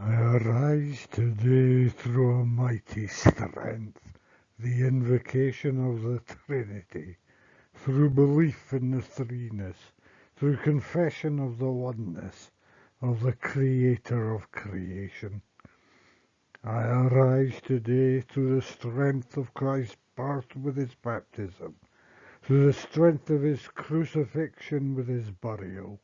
I arise today through a mighty strength, the invocation of the Trinity, through belief in the threeness, through confession of the oneness of the Creator of creation. I arise today through the strength of Christ's birth with his baptism, through the strength of his crucifixion with his burial,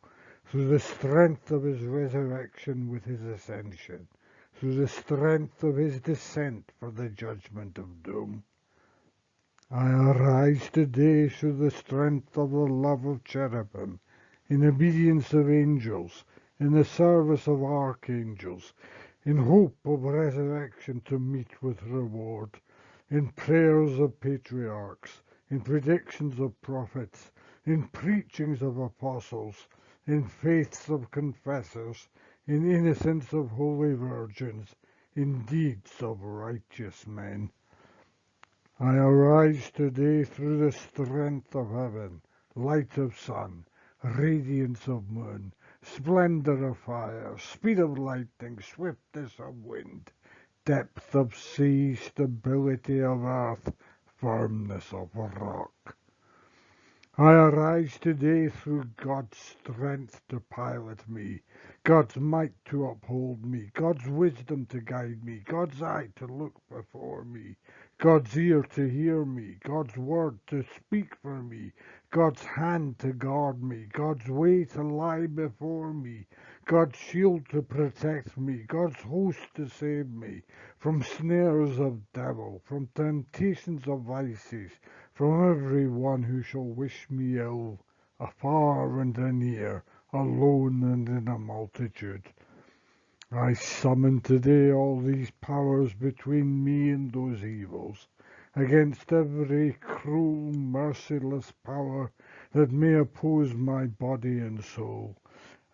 through the strength of his resurrection with his ascension, through the strength of his descent for the judgment of doom. I arise today through the strength of the love of cherubim, in obedience of angels, in the service of archangels, in hope of resurrection to meet with reward, in prayers of patriarchs, in predictions of prophets, in preachings of apostles, in faiths of confessors, in innocence of holy virgins, in deeds of righteous men. I arise today through the strength of heaven, light of sun, radiance of moon, splendor of fire, speed of lightning, swiftness of wind, depth of sea, stability of earth, firmness of rock. I arise today through God's strength to pilot me, God's might to uphold me, God's wisdom to guide me, God's eye to look before me, God's ear to hear me, God's word to speak for me, God's hand to guard me, God's way to lie before me, God's shield to protect me, God's host to save me, from snares of devil, from temptations of vices, from every one who shall wish me ill, afar and anear, alone and in a multitude. I summon today all these powers between me and those evils, against every cruel, merciless power that may oppose my body and soul,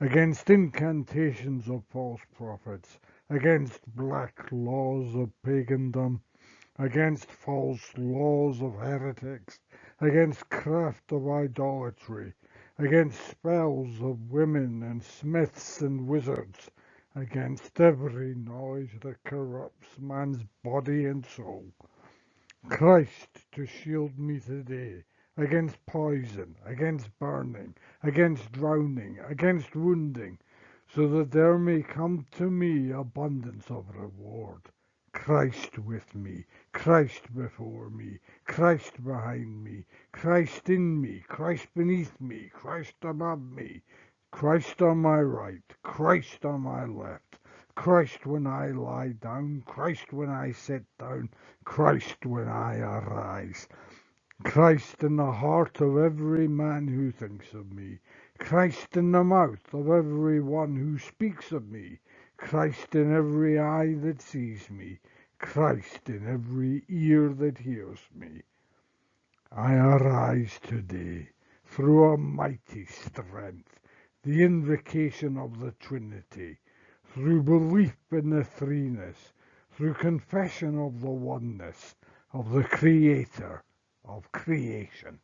against incantations of false prophets, against black laws of pagandom, against false laws of heretics, against craft of idolatry, against spells of women and smiths and wizards, against every knowledge that corrupts man's body and soul. Christ to shield me today against poison, against burning, against drowning, against wounding, so that there may come to me abundance of reward. Christ with me, Christ before me, Christ behind me, Christ in me, Christ beneath me, Christ above me, Christ on my right, Christ on my left, Christ when I lie down, Christ when I sit down, Christ when I arise. Christ in the heart of every man who thinks of me, Christ in the mouth of every one who speaks of me, Christ in every eye that sees me, Christ in every ear that hears me. I arise today through a mighty strength, the invocation of the Trinity, through belief in the threeness, through confession of the oneness of the Creator of creation.